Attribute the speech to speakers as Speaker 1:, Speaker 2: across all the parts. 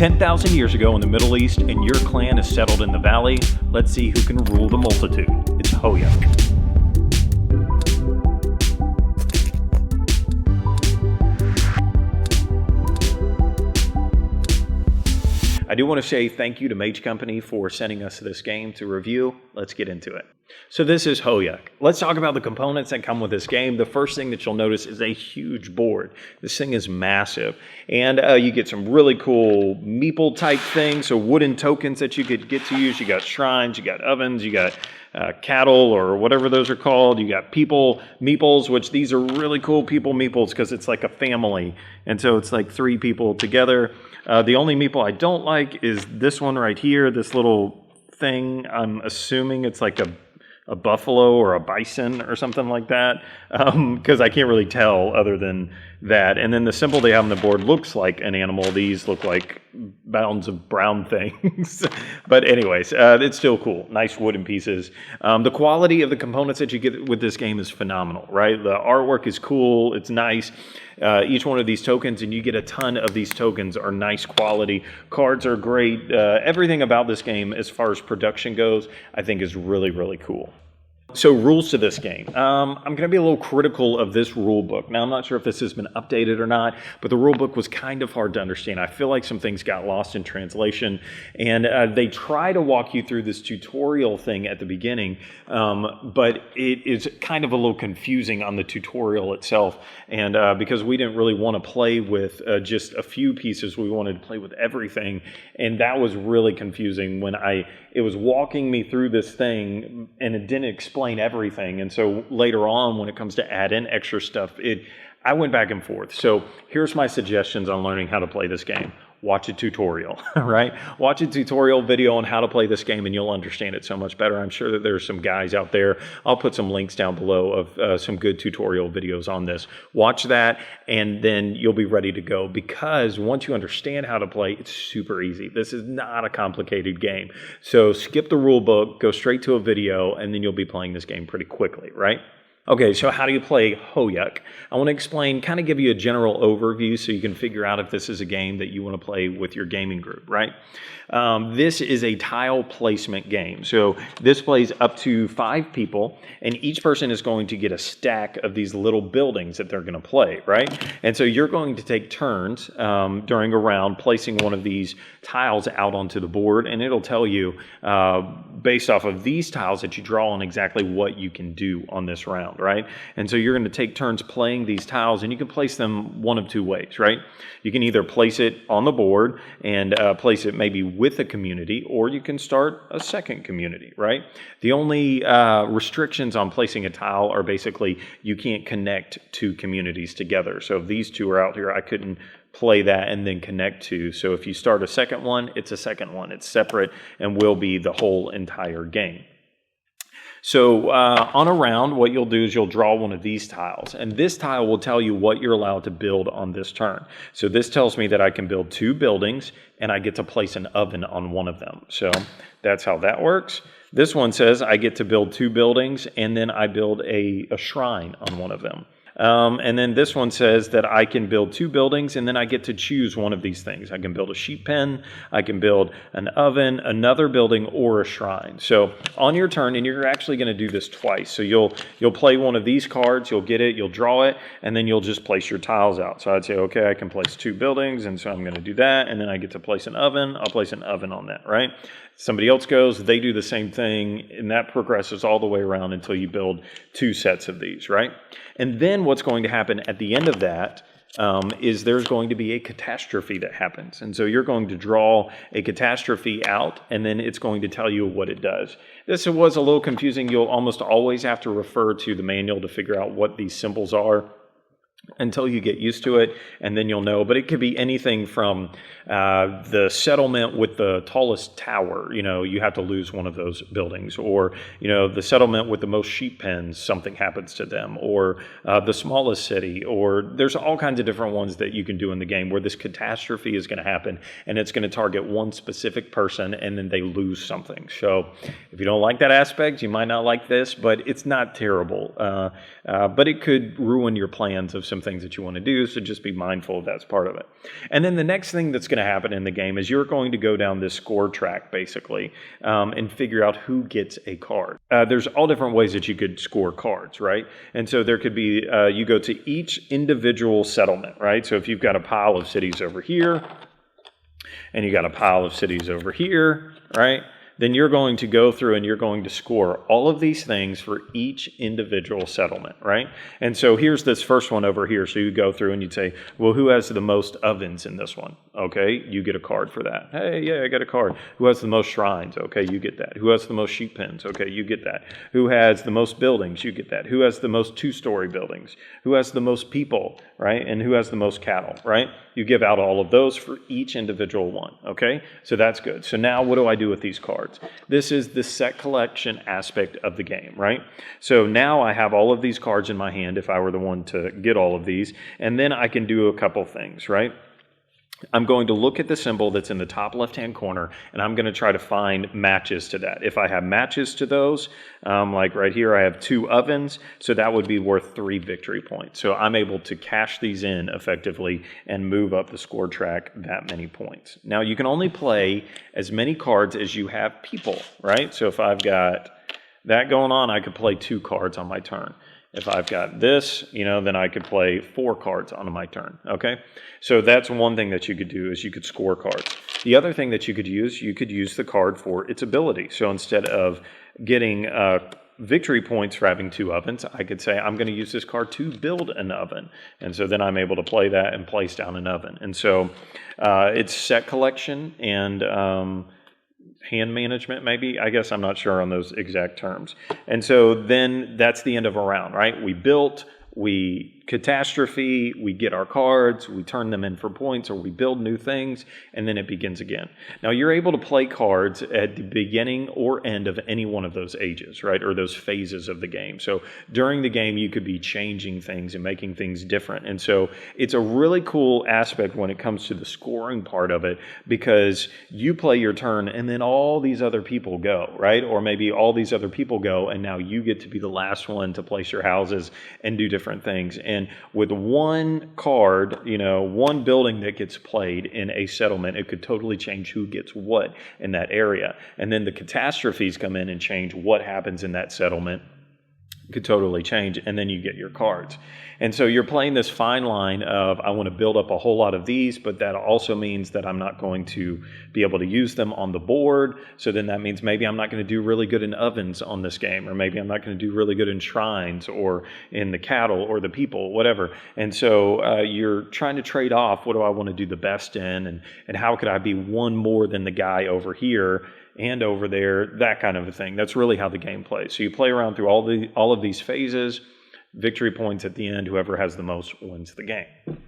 Speaker 1: 10,000 years ago in the Middle East, and your clan is settled in the valley. Let's see who can rule the multitude. It's Hoyuk. I do want to say thank you to Mage Company for sending us this game to review. Let's get into it. So this is Hoyuk. Let's talk about the components that come with this game. The first thing that you'll notice is a huge board. This thing is massive. And you get some really cool meeple type things, so wooden tokens that you could get to use. You got shrines, you got ovens, you got cattle or whatever those are called. You got people meeples, which these are really cool people meeples because it's like a family. And so it's like 3 people together. The only meeple I don't like is this one right here, this little thing. I'm assuming it's like a buffalo or a bison or something like that, because I can't really tell other than that. And then the symbol they have on the board looks like an animal. These look like mounds of brown things. But anyways, it's still cool. Nice wooden pieces. The quality of the components that you get with this game is phenomenal, right? The artwork is cool. It's nice. Each one of these tokens, and you get a ton of these tokens, are nice quality. Cards are great. Everything about this game, as far as production goes, I think is really, really cool. So rules to this game. I'm going to be a little critical of this rule book. Now, I'm not sure if this has been updated or not, but the rule book was kind of hard to understand. I feel like some things got lost in translation, and they try to walk you through this tutorial thing at the beginning, but it is kind of a little confusing on the tutorial itself, and because we didn't really want to play with just a few pieces, we wanted to play with everything, and that was really confusing when it was walking me through this thing, and it didn't explain everything. And so later on, when it comes to add in extra stuff, I went back and forth. So here's my suggestions on learning how to play this game. Watch a tutorial, right? Watch a tutorial video on how to play this game and you'll understand it so much better. I'm sure that there's some guys out there. I'll put some links down below of some good tutorial videos on this. Watch that and then you'll be ready to go, because once you understand how to play, it's super easy. This is not a complicated game. So skip the rule book, go straight to a video, and then you'll be playing this game pretty quickly, right? Okay, so how do you play Hoyuk? I want to explain, kind of give you a general overview so you can figure out if this is a game that you want to play with your gaming group, right? This is a tile placement game. So this plays up to 5 people, and each person is going to get a stack of these little buildings that they're going to play, right? And so you're going to take turns during a round placing one of these tiles out onto the board, and it'll tell you based off of these tiles that you draw on exactly what you can do on this round, right? And so you're going to take turns playing these tiles, and you can place them one of 2 ways, right? You can either place it on the board and place it maybe with a community, or you can start a second community, right? The only restrictions on placing a tile are basically you can't connect 2 communities together. So if these 2 are out here, I couldn't play that and then connect to. So if you start a second one, it's a second one. It's separate and will be the whole entire game. So on a round, what you'll do is you'll draw one of these tiles, and this tile will tell you what you're allowed to build on this turn. So this tells me that I can build 2 buildings, and I get to place an oven on one of them. So that's how that works. This one says I get to build 2 buildings, and then I build a shrine on one of them. And then this one says that I can build 2 buildings, and then I get to choose one of these things. I can build a sheep pen, I can build an oven, another building, or a shrine. So on your turn, and you're actually going to do this twice. So you'll play one of these cards, you'll get it, you'll draw it, and then you'll just place your tiles out. So I'd say, okay, I can place 2 buildings, and so I'm going to do that, and then I get to place an oven. I'll place an oven on that, right? Somebody else goes, they do the same thing, and that progresses all the way around until you build 2 sets of these, right? And then what's going to happen at the end of that is there's going to be a catastrophe that happens. And so you're going to draw a catastrophe out, and then it's going to tell you what it does. This was a little confusing. You'll almost always have to refer to the manual to figure out what these symbols are until you get used to it, and then you'll know. But it could be anything from the settlement with the tallest tower, you have to lose one of those buildings, or the settlement with the most sheep pens, something happens to them, or the smallest city, or there's all kinds of different ones that you can do in the game where this catastrophe is going to happen, and it's going to target one specific person, and then they lose something. So if you don't like that aspect, you might not like this, but it's not terrible. But it could ruin your plans of some things that you want to do, so just be mindful of that's part of it. And then the next thing that's going to happen in the game is you're going to go down this score track, basically, and figure out who gets a card. There's all different ways that you could score cards, right? And so there could be, you go to each individual settlement, right? So if you've got a pile of cities over here, and you got a pile of cities over here, right? Then you're going to go through and you're going to score all of these things for each individual settlement, right? And so here's this first one over here. So you go through and you'd say, well, who has the most ovens in this one? Okay, you get a card for that. Hey, yeah, I got a card. Who has the most shrines? Okay, you get that. Who has the most sheep pens? Okay, you get that. Who has the most buildings? You get that. Who has the most two-story buildings? Who has the most people, right? And who has the most cattle, right? You give out all of those for each individual one, okay? So that's good. So now what do I do with these cards? This is the set collection aspect of the game, right? So now I have all of these cards in my hand if I were the one to get all of these, and then I can do a couple things, right? I'm going to look at the symbol that's in the top left-hand corner, and I'm going to try to find matches to that. If I have matches to those, like right here, I have 2 ovens, so that would be worth 3 victory points. So I'm able to cash these in effectively and move up the score track that many points. Now, you can only play as many cards as you have people, right? So if I've got that going on, I could play 2 cards on my turn. If I've got this, then I could play 4 cards on my turn, okay? So that's one thing that you could do is you could score cards. The other thing that you could use the card for its ability. So instead of getting victory points for having 2 ovens, I could say I'm going to use this card to build an oven. And so then I'm able to play that and place down an oven. And so it's set collection and hand management, maybe. I guess I'm not sure on those exact terms. And so then that's the end of a round, right? We built, we catastrophe, we get our cards, we turn them in for points, or we build new things, and then it begins again. Now, you're able to play cards at the beginning or end of any one of those ages, right, or those phases of the game. So during the game, you could be changing things and making things different. And so it's a really cool aspect when it comes to the scoring part of it, because you play your turn, and then all these other people go, right? Or maybe all these other people go, and now you get to be the last one to place your houses and do different things. And with one card, one building that gets played in a settlement, it could totally change who gets what in that area. And then the catastrophes come in and change what happens in that settlement. Could totally change, and then you get your cards. And so you're playing this fine line of, I want to build up a whole lot of these, but that also means that I'm not going to be able to use them on the board. So then that means maybe I'm not going to do really good in ovens on this game, or maybe I'm not going to do really good in shrines or in the cattle or the people, whatever. And so you're trying to trade off, what do I want to do the best in, and how could I be one more than the guy over here and over there, that kind of a thing. That's really how the game plays. So you play around through all of these phases, victory points at the end. Whoever has the most wins the game.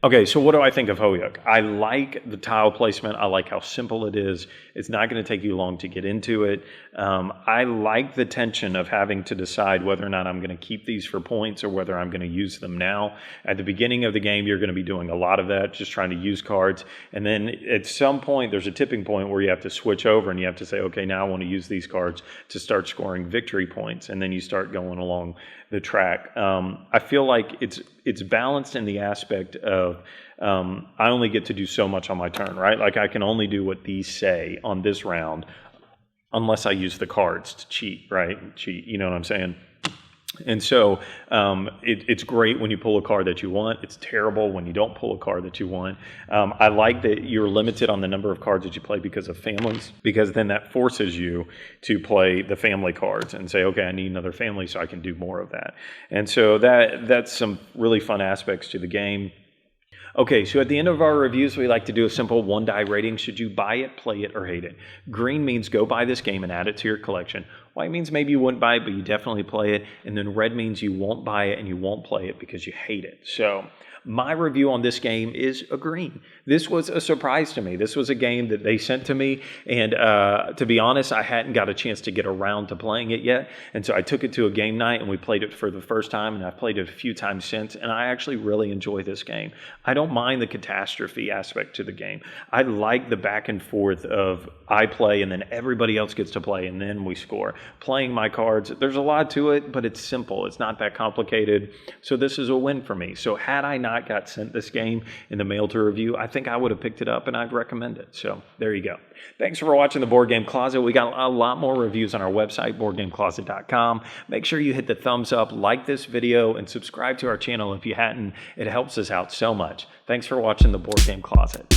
Speaker 1: Okay, so what do I think of Hoyuk? I like the tile placement. I like how simple it is. It's not going to take you long to get into it. I like the tension of having to decide whether or not I'm going to keep these for points or whether I'm going to use them now. At the beginning of the game, you're going to be doing a lot of that, just trying to use cards. And then at some point, there's a tipping point where you have to switch over and you have to say, okay, now I want to use these cards to start scoring victory points. And then you start going along the track. I feel like it's balanced in the aspect of I only get to do so much on my turn, right? Like I can only do what these say on this round unless I use the cards to cheat, right? Cheat, you know what I'm saying? And so it's great when you pull a card that you want. It's terrible when you don't pull a card that you want. I like that you're limited on the number of cards that you play because of families, because then that forces you to play the family cards and say, okay, I need another family so I can do more of that. And so that's some really fun aspects to the game. Okay, so at the end of our reviews, we like to do a simple 1-die rating. Should you buy it, play it, or hate it? Green means go buy this game and add it to your collection. White means maybe you wouldn't buy it, but you definitely play it. And then red means you won't buy it and you won't play it because you hate it. So my review on this game is a green. This was a surprise to me. This was a game that they sent to me, and to be honest, I hadn't got a chance to get around to playing it yet, and so I took it to a game night, and we played it for the first time, and I've played it a few times since, and I actually really enjoy this game. I don't mind the catastrophe aspect to the game. I like the back and forth of I play, and then everybody else gets to play, and then we score. Playing my cards, there's a lot to it, but it's simple. It's not that complicated, so this is a win for me. So had I not not got sent this game in the mail to review, I think I would have picked it up and I'd recommend it. So there you go. Thanks for watching the Board Game Closet. We got a lot more reviews on our website, boardgamecloset.com. Make sure you hit the thumbs up, like this video, and subscribe to our channel if you hadn't. It helps us out so much. Thanks for watching the Board Game Closet.